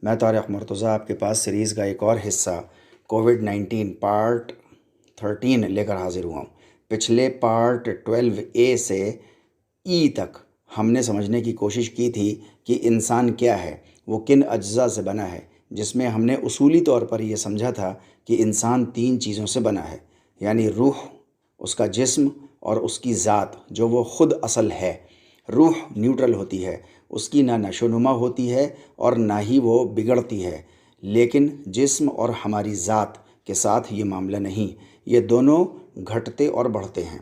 میں طارق مرتضیٰ آپ کے پاس سیریز کا ایک اور حصہ کووڈ-19 پارٹ 13 لے کر حاضر ہوا ہوں۔ پچھلے پارٹ 12A سے E تک ہم نے سمجھنے کی کوشش کی تھی کہ انسان کیا ہے، وہ کن اجزاء سے بنا ہے، جس میں ہم نے اصولی طور پر یہ سمجھا تھا کہ انسان 3 چیزوں سے بنا ہے، یعنی روح، اس کا جسم اور اس کی ذات جو وہ خود اصل ہے۔ روح نیوٹرل ہوتی ہے، اس کی نہ نشو و نما ہوتی ہے اور نہ ہی وہ بگڑتی ہے، لیکن جسم اور ہماری ذات کے ساتھ یہ معاملہ نہیں، یہ دونوں گھٹتے اور بڑھتے ہیں۔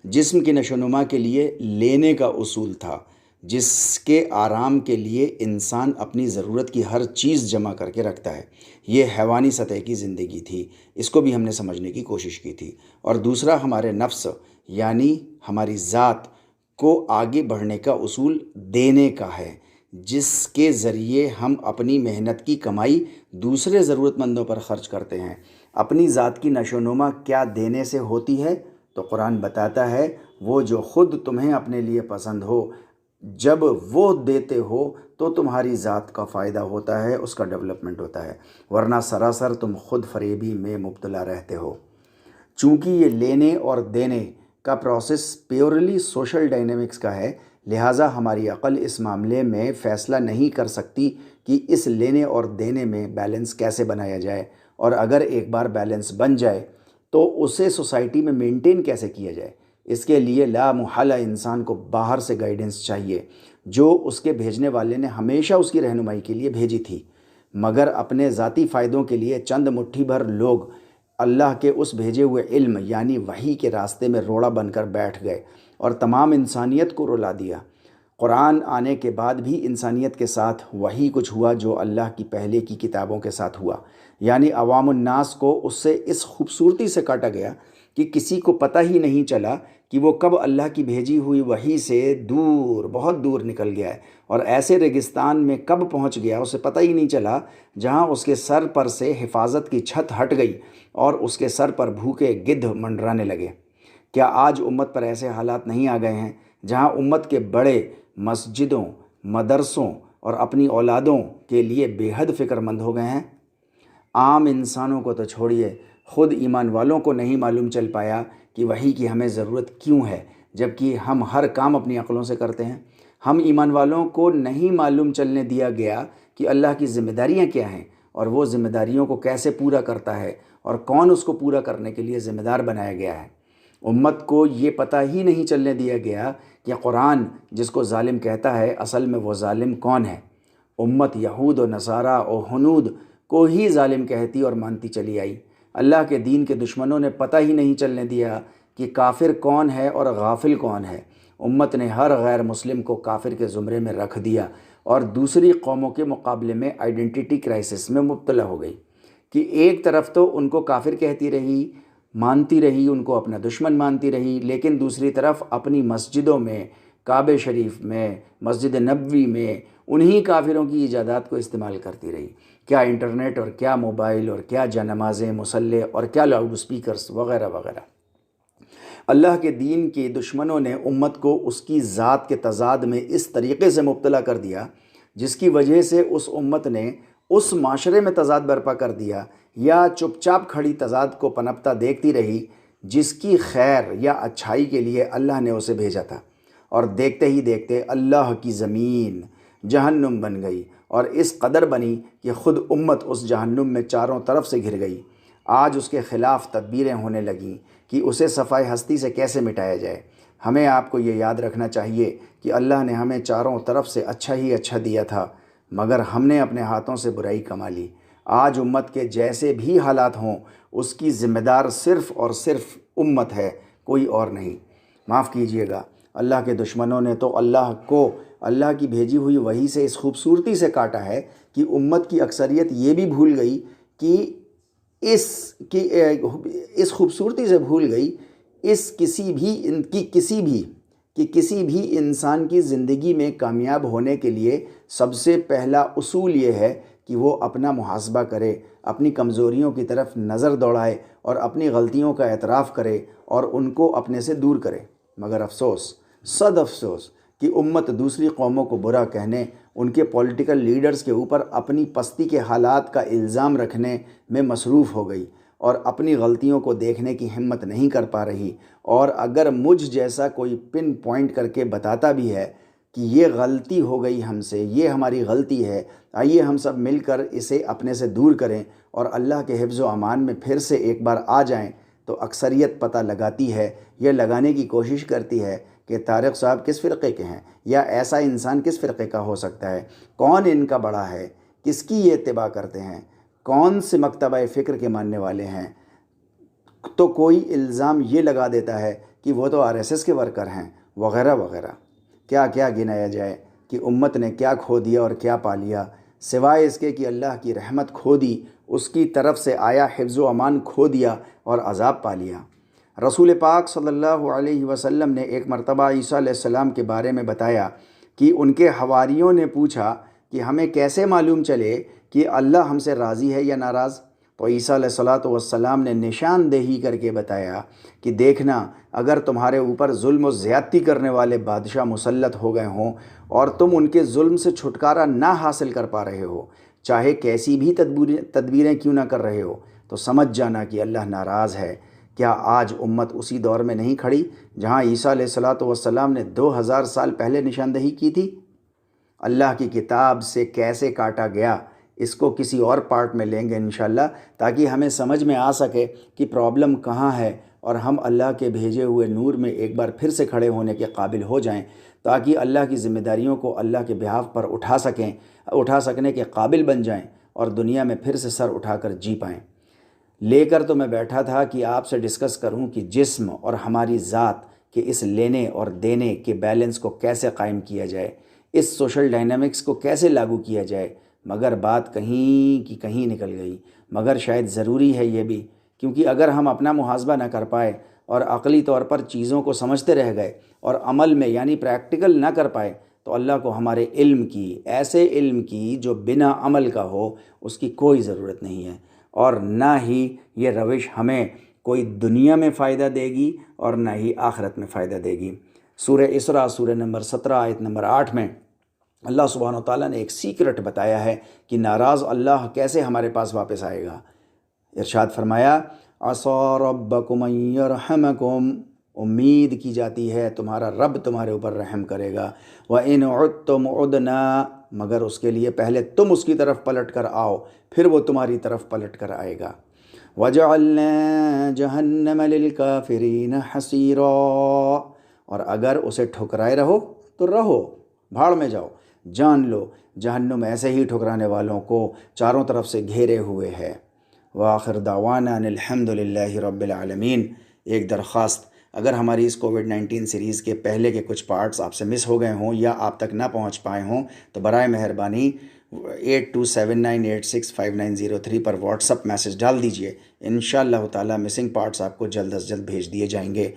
جسم کی نشو و نما کے لیے لینے کا اصول تھا، جس کے آرام کے لیے انسان اپنی ضرورت کی ہر چیز جمع کر کے رکھتا ہے۔ یہ حیوانی سطح کی زندگی تھی، اس کو بھی ہم نے سمجھنے کی کوشش کی تھی۔ اور دوسرا ہمارے نفس یعنی ہماری ذات کو آگے بڑھنے کا اصول دینے کا ہے، جس کے ذریعے ہم اپنی محنت کی کمائی دوسرے ضرورت مندوں پر خرچ کرتے ہیں۔ اپنی ذات کی نشو و نما کیا دینے سے ہوتی ہے؟ تو قرآن بتاتا ہے وہ جو خود تمہیں اپنے لیے پسند ہو، جب وہ دیتے ہو تو تمہاری ذات کا فائدہ ہوتا ہے، اس کا ڈیولپمنٹ ہوتا ہے، ورنہ سراسر تم خود فریبی میں مبتلا رہتے ہو۔ چونکہ یہ لینے اور دینے کا پروسیس پیورلی سوشل ڈائنامکس کا ہے، لہٰذا ہماری عقل اس معاملے میں فیصلہ نہیں کر سکتی کہ اس لینے اور دینے میں بیلنس کیسے بنایا جائے، اور اگر ایک بار بیلنس بن جائے تو اسے سوسائٹی میں مینٹین کیسے کیا جائے۔ اس کے لیے لا محالہ انسان کو باہر سے گائیڈنس چاہیے، جو اس کے بھیجنے والے نے ہمیشہ اس کی رہنمائی کے لیے بھیجی تھی، مگر اپنے ذاتی فائدوں کے لیے چند مٹھی بھر لوگ اللہ کے اس بھیجے ہوئے علم یعنی وحی کے راستے میں روڑا بن کر بیٹھ گئے اور تمام انسانیت کو رلا دیا۔ قرآن آنے کے بعد بھی انسانیت کے ساتھ وہی کچھ ہوا جو اللہ کی پہلے کی کتابوں کے ساتھ ہوا، یعنی عوام الناس کو اس سے اس خوبصورتی سے کاٹا گیا کہ کسی کو پتہ ہی نہیں چلا کہ وہ کب اللہ کی بھیجی ہوئی وحی سے دور، بہت دور نکل گیا ہے، اور ایسے ریگستان میں کب پہنچ گیا اسے پتہ ہی نہیں چلا جہاں اس کے سر پر سے حفاظت کی چھت ہٹ گئی اور اس کے سر پر بھوکے گدھ منڈرانے لگے۔ کیا آج امت پر ایسے حالات نہیں آ گئے ہیں جہاں امت کے بڑے مسجدوں، مدرسوں اور اپنی اولادوں کے لیے بے حد فکر مند ہو گئے ہیں؟ عام انسانوں کو تو چھوڑیے، خود ایمان والوں کو نہیں معلوم چل پایا کہ وحی کی ہمیں ضرورت کیوں ہے، جبکہ ہم ہر کام اپنی عقلوں سے کرتے ہیں۔ ہم ایمان والوں کو نہیں معلوم چلنے دیا گیا کہ اللہ کی ذمہ داریاں کیا ہیں اور وہ ذمہ داریوں کو کیسے پورا کرتا ہے اور کون اس کو پورا کرنے کے لیے ذمہ دار بنایا گیا ہے۔ امت کو یہ پتہ ہی نہیں چلنے دیا گیا کہ قرآن جس کو ظالم کہتا ہے، اصل میں وہ ظالم کون ہے۔ امت یہود و نصارہ و ہنود کو ہی ظالم کہتی اور مانتی چلی آئی۔ اللہ کے دین کے دشمنوں نے پتہ ہی نہیں چلنے دیا کہ کافر کون ہے اور غافل کون ہے۔ امت نے ہر غیر مسلم کو کافر کے زمرے میں رکھ دیا اور دوسری قوموں کے مقابلے میں آئیڈینٹی کرائسس میں مبتلا ہو گئی کہ ایک طرف تو ان کو کافر کہتی رہی، مانتی رہی، ان کو اپنا دشمن مانتی رہی، لیکن دوسری طرف اپنی مسجدوں میں، کعبہ شریف میں، مسجد نبوی میں انہی کافروں کی ایجادات کو استعمال کرتی رہی۔ کیا انٹرنیٹ اور کیا موبائل اور کیا جانمازیں، مصلے اور کیا لاؤڈ سپیکرز وغیرہ وغیرہ۔ اللہ کے دین کے دشمنوں نے امت کو اس کی ذات کے تضاد میں اس طریقے سے مبتلا کر دیا جس کی وجہ سے اس امت نے اس معاشرے میں تضاد برپا کر دیا یا چپ چاپ کھڑی تضاد کو پنپتا دیکھتی رہی جس کی خیر یا اچھائی کے لیے اللہ نے اسے بھیجا تھا، اور دیکھتے ہی دیکھتے اللہ کی زمین جہنم بن گئی، اور اس قدر بنی کہ خود امت اس جہنم میں چاروں طرف سے گھر گئی۔ آج اس کے خلاف تدبیریں ہونے لگیں کہ اسے صفائے ہستی سے کیسے مٹایا جائے۔ ہمیں آپ کو یہ یاد رکھنا چاہیے کہ اللہ نے ہمیں چاروں طرف سے اچھا ہی اچھا دیا تھا، مگر ہم نے اپنے ہاتھوں سے برائی کما لی۔ آج امت کے جیسے بھی حالات ہوں، اس کی ذمہ دار صرف اور صرف امت ہے، کوئی اور نہیں۔ معاف کیجیے گا، اللہ کے دشمنوں نے تو اللہ کو اللہ کی بھیجی ہوئی وحی سے اس خوبصورتی سے کاٹا ہے کہ امت کی اکثریت یہ بھی بھول گئی کہ اس خوبصورتی سے بھول گئی کسی بھی انسان کی زندگی میں کامیاب ہونے کے لیے سب سے پہلا اصول یہ ہے کہ وہ اپنا محاسبہ کرے، اپنی کمزوریوں کی طرف نظر دوڑائے اور اپنی غلطیوں کا اعتراف کرے اور ان کو اپنے سے دور کرے۔ مگر افسوس، صد افسوس کہ امت دوسری قوموں کو برا کہنے، ان کے پولیٹیکل لیڈرز کے اوپر اپنی پستی کے حالات کا الزام رکھنے میں مصروف ہو گئی اور اپنی غلطیوں کو دیکھنے کی ہمت نہیں کر پا رہی۔ اور اگر مجھ جیسا کوئی پن پوائنٹ کر کے بتاتا بھی ہے کہ یہ غلطی ہو گئی ہم سے، یہ ہماری غلطی ہے، آئیے ہم سب مل کر اسے اپنے سے دور کریں اور اللہ کے حفظ و امان میں پھر سے ایک بار آ جائیں، تو اکثریت پتہ لگاتی ہے، یہ لگانے کی کوشش کرتی ہے کہ طارق صاحب کس فرقے کے ہیں، یا ایسا انسان کس فرقے کا ہو سکتا ہے، کون ان کا بڑا ہے، کس کی یہ اتباع کرتے ہیں، کون سے مکتبہ فکر کے ماننے والے ہیں۔ تو کوئی الزام یہ لگا دیتا ہے کہ وہ تو RSS کے ورکر ہیں وغیرہ وغیرہ۔ کیا کیا گنایا جائے کہ امت نے کیا کھو دیا اور کیا پا لیا، سوائے اس کے کہ اللہ کی رحمت کھو دی، اس کی طرف سے آیا حفظ و امان کھو دیا اور عذاب پا لیا۔ رسول پاک صلی اللہ علیہ وسلم نے ایک مرتبہ عیسیٰ علیہ السلام کے بارے میں بتایا کہ ان کے حواریوں نے پوچھا کہ ہمیں کیسے معلوم چلے کہ اللہ ہم سے راضی ہے یا ناراض؟ تو عیسیٰ علیہ السلام نے نشاندہی کر کے بتایا کہ دیکھنا، اگر تمہارے اوپر ظلم و زیادتی کرنے والے بادشاہ مسلط ہو گئے ہوں اور تم ان کے ظلم سے چھٹکارا نہ حاصل کر پا رہے ہو، چاہے کیسی بھی تدبیریں کیوں نہ کر رہے ہو، تو سمجھ جانا کہ اللہ ناراض ہے۔ کیا آج امت اسی دور میں نہیں کھڑی جہاں عیسیٰ علیہ السلام نے 2000 سال پہلے نشاندہی کی تھی؟ اللہ کی کتاب سے کیسے کاٹا گیا، اس کو کسی اور پارٹ میں لیں گے انشاءاللہ، تاکہ ہمیں سمجھ میں آ سکے کہ پرابلم کہاں ہے اور ہم اللہ کے بھیجے ہوئے نور میں ایک بار پھر سے کھڑے ہونے کے قابل ہو جائیں، تاکہ اللہ کی ذمہ داریوں کو اللہ کے بہاف پر اٹھا سکنے کے قابل بن جائیں اور دنیا میں پھر سے سر اٹھا کر جی پائیں۔ لے کر تو میں بیٹھا تھا کہ آپ سے ڈسکس کروں کہ جسم اور ہماری ذات کے اس لینے اور دینے کے بیلنس کو کیسے قائم کیا جائے، اس سوشل ڈائنامکس کو کیسے لاگو کیا جائے، مگر بات کہیں کی کہیں نکل گئی۔ مگر شاید ضروری ہے یہ بھی، کیونکہ اگر ہم اپنا محاسبہ نہ کر پائے اور عقلی طور پر چیزوں کو سمجھتے رہ گئے اور عمل میں یعنی پریکٹیکل نہ کر پائے، تو اللہ کو ہمارے علم کی، ایسے علم کی جو بنا عمل کا ہو، اس کی کوئی ضرورت نہیں ہے، اور نہ ہی یہ روش ہمیں کوئی دنیا میں فائدہ دے گی اور نہ ہی آخرت میں فائدہ دے گی۔ سورہ اسراء سورہ نمبر 17 آیت نمبر 8 میں اللہ سبحانہ و تعالیٰ نے ایک سیکرٹ بتایا ہے کہ ناراض اللہ کیسے ہمارے پاس واپس آئے گا۔ ارشاد فرمایا، عَصَىٰ رَبَّكُمْ أَن يَرْحَمَكُمْ، امید کی جاتی ہے تمہارا رب تمہارے اوپر رحم کرے گا، وَإِنْ عُدْتُمْ عُدْنَا، مگر اس کے لیے پہلے تم اس کی طرف پلٹ کر آؤ، پھر وہ تمہاری طرف پلٹ کر آئے گا۔ وَجَعَلْنَا جَهَنَّمَ لِلْكَافِرِينَ حَصِيرًا، اور اگر اسے ٹھکرائے رہو تو رہو، بھاڑ میں جاؤ، جان لو جہنم ایسے ہی ٹھکرانے والوں کو چاروں طرف سے گھیرے ہوئے ہے۔ وآخر دعوانا ان الحمد للہ رب العالمین۔ ایک درخواست، اگر ہماری اس کووڈ-19 سیریز کے پہلے کے کچھ پارٹس آپ سے مس ہو گئے ہوں یا آپ تک نہ پہنچ پائے ہوں، تو برائے مہربانی 8279865903 پر واٹس اپ میسج ڈال دیجئے، انشاءاللہ تعالی مسنگ پارٹس آپ کو جلد از جلد بھیج دیے جائیں گے۔